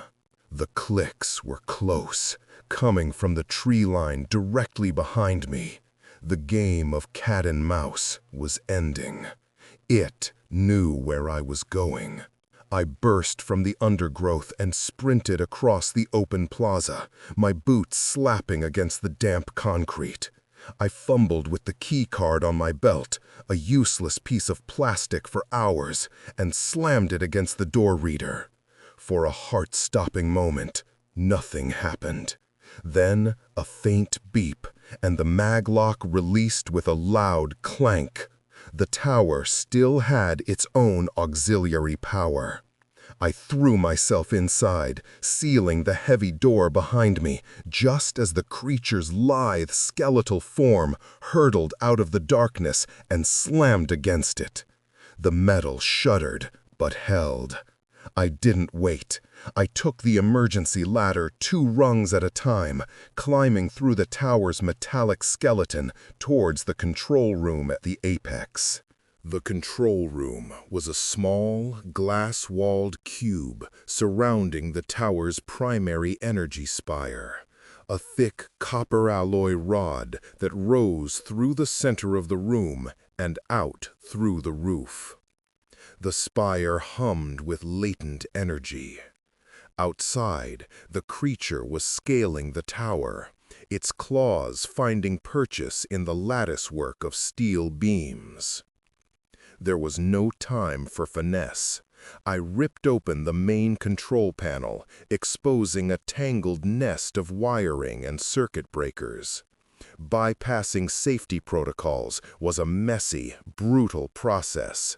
The clicks were close, coming from the tree line directly behind me. The game of cat and mouse was ending. It knew where I was going. I burst from the undergrowth and sprinted across the open plaza, my boots slapping against the damp concrete. I fumbled with the key card on my belt, a useless piece of plastic for hours, and slammed it against the door reader. For a heart-stopping moment, nothing happened. Then a faint beep, and the maglock released with a loud clank. The tower still had its own auxiliary power. I threw myself inside, sealing the heavy door behind me, just as the creature's lithe skeletal form hurtled out of the darkness and slammed against it. The metal shuddered, but held. I didn't wait. I took the emergency ladder 2 rungs at a time, climbing through the tower's metallic skeleton towards the control room at the apex. The control room was a small, glass-walled cube surrounding the tower's primary energy spire, a thick copper alloy rod that rose through the center of the room and out through the roof. The spire hummed with latent energy. Outside, the creature was scaling the tower, its claws finding purchase in the latticework of steel beams. There was no time for finesse. I ripped open the main control panel, exposing a tangled nest of wiring and circuit breakers. Bypassing safety protocols was a messy, brutal process.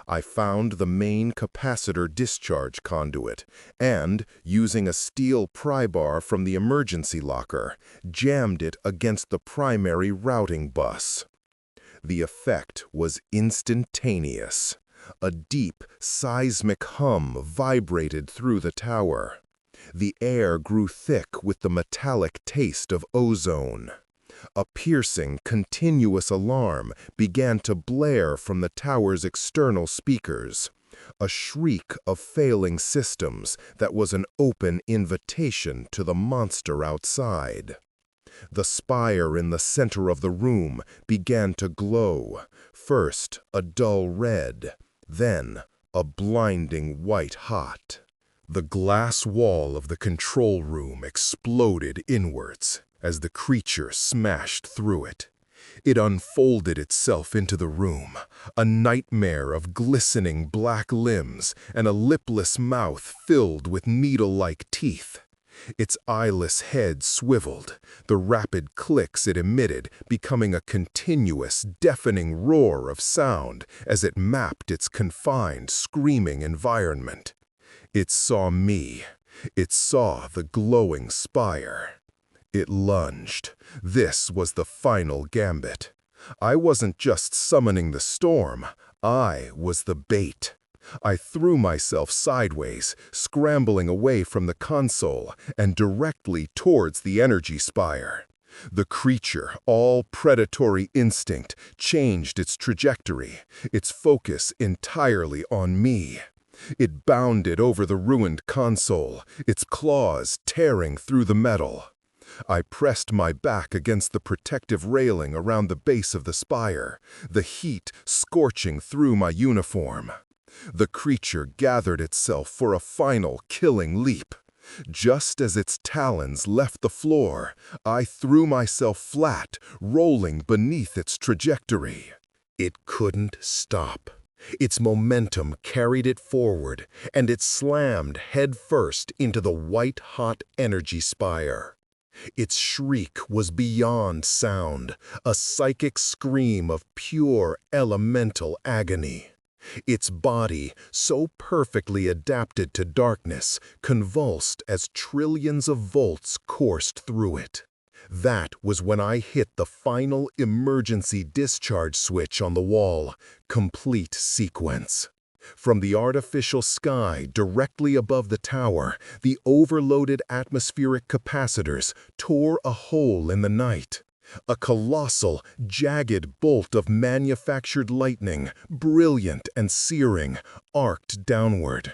I found the main capacitor discharge conduit and, using a steel pry bar from the emergency locker, jammed it against the primary routing bus. The effect was instantaneous. A deep, seismic hum vibrated through the tower. The air grew thick with the metallic taste of ozone. A piercing, continuous alarm began to blare from the tower's external speakers, a shriek of failing systems that was an open invitation to the monster outside. The spire in the center of the room began to glow, first a dull red, then a blinding white hot. The glass wall of the control room exploded inwards as the creature smashed through it. It unfolded itself into the room, a nightmare of glistening black limbs and a lipless mouth filled with needle-like teeth. Its eyeless head swiveled, the rapid clicks it emitted becoming a continuous, deafening roar of sound as it mapped its confined, screaming environment. It saw me. It saw the glowing spire. It lunged. This was the final gambit. I wasn't just summoning the storm. I was the bait. I threw myself sideways, scrambling away from the console and directly towards the energy spire. The creature, all predatory instinct, changed its trajectory, its focus entirely on me. It bounded over the ruined console, its claws tearing through the metal. I pressed my back against the protective railing around the base of the spire, the heat scorching through my uniform. The creature gathered itself for a final killing leap. Just as its talons left the floor, I threw myself flat, rolling beneath its trajectory. It couldn't stop. Its momentum carried it forward, and it slammed headfirst into the white-hot energy spire. Its shriek was beyond sound, a psychic scream of pure elemental agony. Its body, so perfectly adapted to darkness, convulsed as trillions of volts coursed through it. That was when I hit the final emergency discharge switch on the wall. Complete sequence. From the artificial sky directly above the tower, the overloaded atmospheric capacitors tore a hole in the night. A colossal, jagged bolt of manufactured lightning, brilliant and searing, arced downward.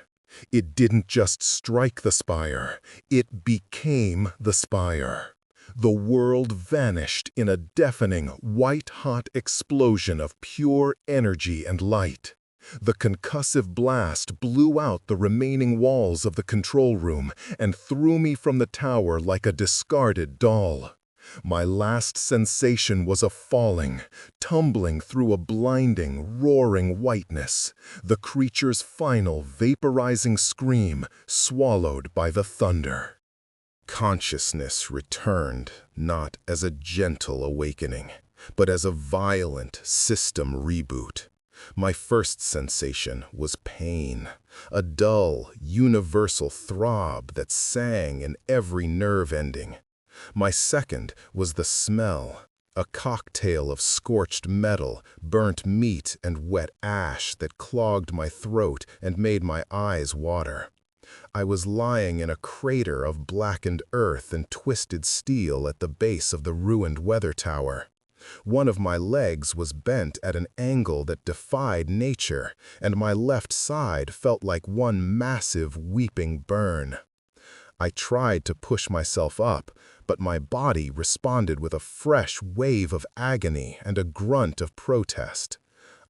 It didn't just strike the spire, it became the spire. The world vanished in a deafening, white-hot explosion of pure energy and light. The concussive blast blew out the remaining walls of the control room and threw me from the tower like a discarded doll. My last sensation was of falling, tumbling through a blinding, roaring whiteness, the creature's final vaporizing scream swallowed by the thunder. Consciousness returned, not as a gentle awakening, but as a violent system reboot. My first sensation was pain, a dull, universal throb that sang in every nerve ending. My second was the smell, a cocktail of scorched metal, burnt meat, and wet ash that clogged my throat and made my eyes water. I was lying in a crater of blackened earth and twisted steel at the base of the ruined weather tower. One of my legs was bent at an angle that defied nature, and my left side felt like one massive weeping burn. I tried to push myself up, but my body responded with a fresh wave of agony and a grunt of protest.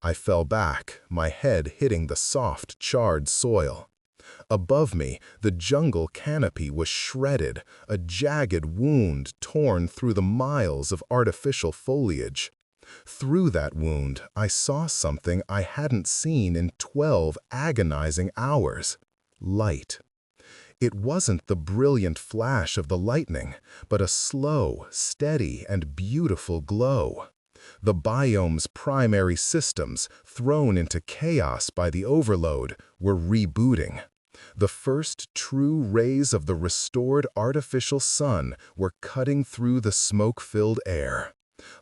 I fell back, my head hitting the soft, charred soil. Above me, the jungle canopy was shredded, a jagged wound torn through the miles of artificial foliage. Through that wound, I saw something I hadn't seen in 12 agonizing hours. Light. It wasn't the brilliant flash of the lightning, but a slow, steady, and beautiful glow. The biome's primary systems, thrown into chaos by the overload, were rebooting. The first true rays of the restored artificial sun were cutting through the smoke-filled air.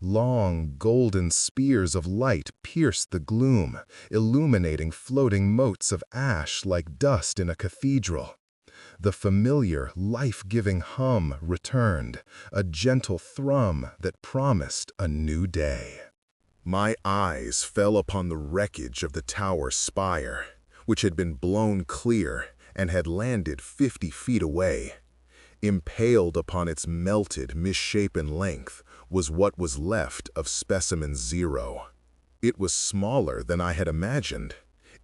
Long, golden spears of light pierced the gloom, illuminating floating motes of ash like dust in a cathedral. The familiar, life-giving hum returned, a gentle thrum that promised a new day. My eyes fell upon the wreckage of the tower spire, which had been blown clear and had landed 50 feet away. Impaled upon its melted, misshapen length was what was left of Specimen Zero. It was smaller than I had imagined,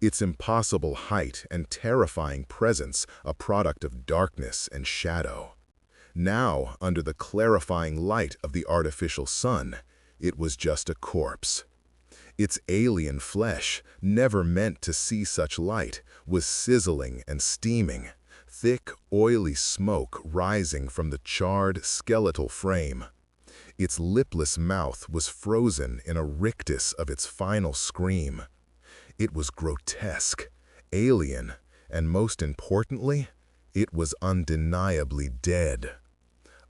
its impossible height and terrifying presence a product of darkness and shadow. Now, under the clarifying light of the artificial sun, it was just a corpse. Its alien flesh, never meant to see such light, was sizzling and steaming, thick, oily smoke rising from the charred, skeletal frame. Its lipless mouth was frozen in a rictus of its final scream. It was grotesque, alien, and most importantly, it was undeniably dead.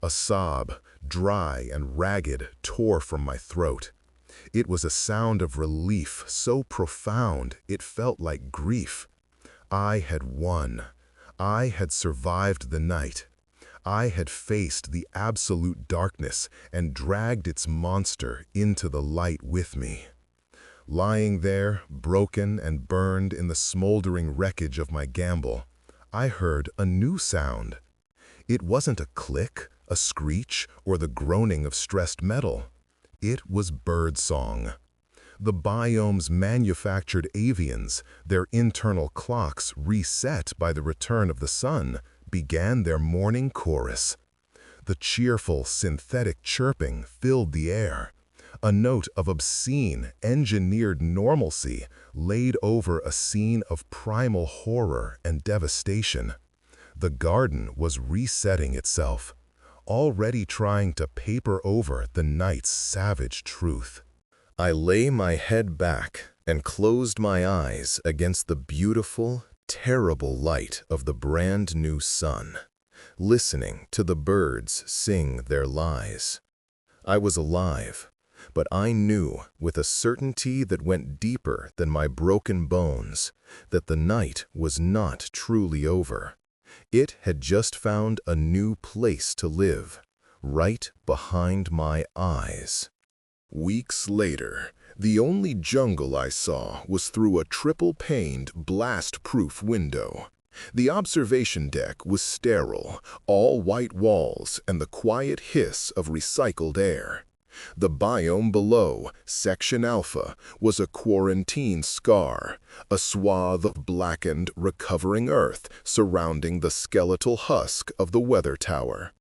A sob, dry and ragged, tore from my throat. It was a sound of relief so profound it felt like grief. I had won. I had survived the night. I had faced the absolute darkness and dragged its monster into the light with me. Lying there, broken and burned in the smoldering wreckage of my gamble, I heard a new sound. It wasn't a click, a screech, or the groaning of stressed metal. It was birdsong. The biome's manufactured avians, their internal clocks reset by the return of the sun, began their morning chorus. The cheerful, synthetic chirping filled the air, a note of obscene, engineered normalcy laid over a scene of primal horror and devastation. The garden was resetting itself, already trying to paper over the night's savage truth. I lay my head back and closed my eyes against the beautiful, terrible light of the brand new sun. listening to the birds sing their lies. I was alive, but I knew with a certainty that went deeper than my broken bones that the night was not truly over. It had just found a new place to live, right behind my eyes. Weeks later, the only jungle I saw was through a triple-paned, blast-proof window. The observation deck was sterile, all white walls and the quiet hiss of recycled air. The biome below, Section Alpha, was a quarantine scar, a swath of blackened, recovering earth surrounding the skeletal husk of the weather tower.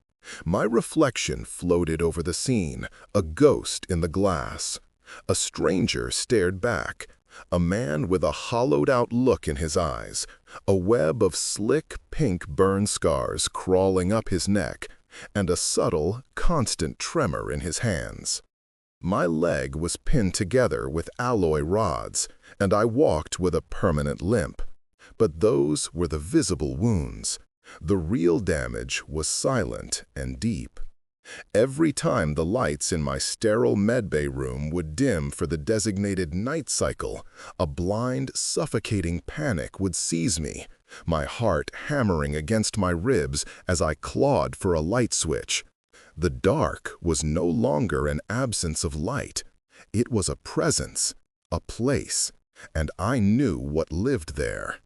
My reflection floated over the scene, a ghost in the glass. A stranger stared back, a man with a hollowed-out look in his eyes, a web of slick pink burn scars crawling up his neck, and a subtle, constant tremor in his hands. My leg was pinned together with alloy rods, and I walked with a permanent limp. But those were the visible wounds. The real damage was silent and deep. Every time the lights in my sterile medbay room would dim for the designated night cycle, a blind, suffocating panic would seize me, my heart hammering against my ribs as I clawed for a light switch. The dark was no longer an absence of light. It was a presence, a place, and I knew what lived there.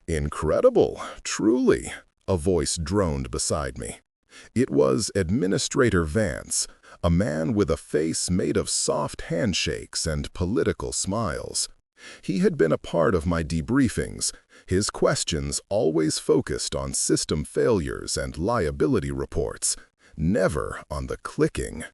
"Incredible, truly," a voice droned beside me. It was Administrator Vance, a man with a face made of soft handshakes and political smiles. He had been a part of my debriefings, his questions always focused on system failures and liability reports, never on the clicking.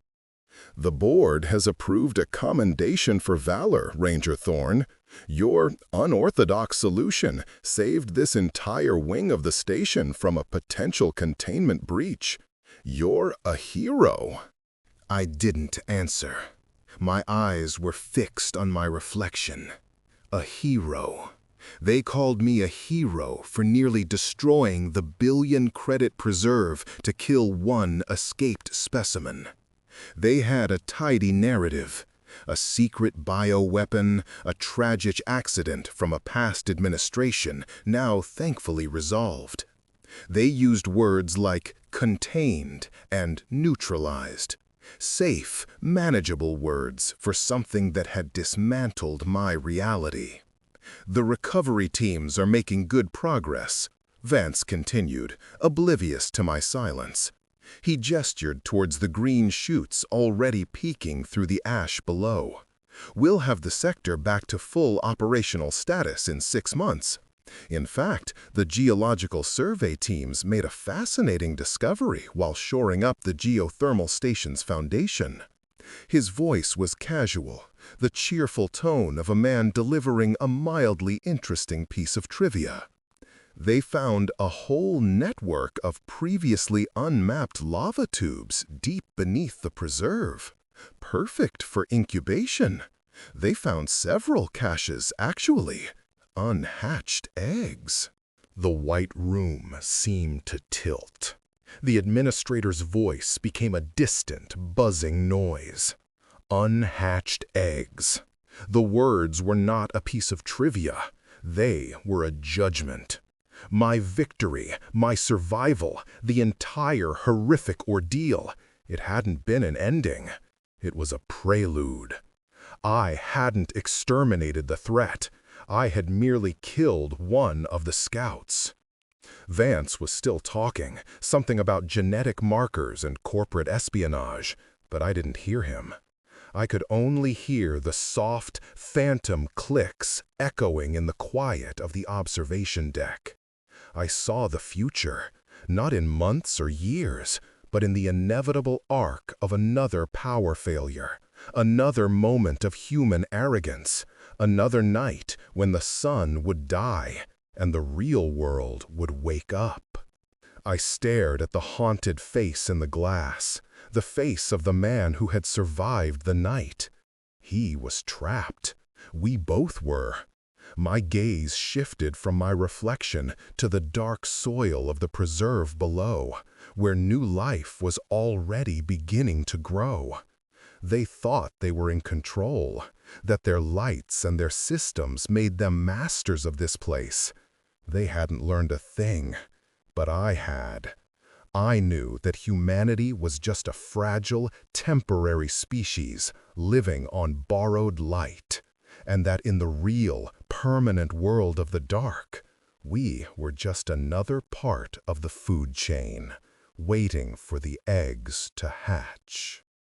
"The board has approved a commendation for valor, Ranger Thorne. Your unorthodox solution saved this entire wing of the station from a potential containment breach. You're a hero." I didn't answer. My eyes were fixed on my reflection. A hero. They called me a hero for nearly destroying the billion-credit preserve to kill one escaped specimen. They had a tidy narrative. A secret bioweapon, a tragic accident from a past administration, now thankfully resolved. They used words like contained and neutralized. Safe, manageable words for something that had dismantled my reality. "The recovery teams are making good progress," Vance continued, oblivious to my silence. He gestured towards the green shoots already peeking through the ash below. "We'll have the sector back to full operational status in 6 months. In fact, the geological survey teams made a fascinating discovery while shoring up the geothermal station's foundation." His voice was casual, the cheerful tone of a man delivering a mildly interesting piece of trivia. "They found a whole network of previously unmapped lava tubes deep beneath the preserve. Perfect for incubation. They found several caches, actually. Unhatched eggs." The white room seemed to tilt. The administrator's voice became a distant, buzzing noise. Unhatched eggs. The words were not a piece of trivia. They were a judgment. My victory, my survival, the entire horrific ordeal. It hadn't been an ending. It was a prelude. I hadn't exterminated the threat. I had merely killed one of the scouts. Vance was still talking, something about genetic markers and corporate espionage, but I didn't hear him. I could only hear the soft, phantom clicks echoing in the quiet of the observation deck. I saw the future, not in months or years, but in the inevitable arc of another power failure, another moment of human arrogance, another night when the sun would die and the real world would wake up. I stared at the haunted face in the glass, the face of the man who had survived the night. He was trapped. We both were. My gaze shifted from my reflection to the dark soil of the preserve below, where new life was already beginning to grow. They thought they were in control, that their lights and their systems made them masters of this place. They hadn't learned a thing, but I had. I knew that humanity was just a fragile, temporary species living on borrowed light, and that in the real, permanent world of the dark, we were just another part of the food chain, waiting for the eggs to hatch.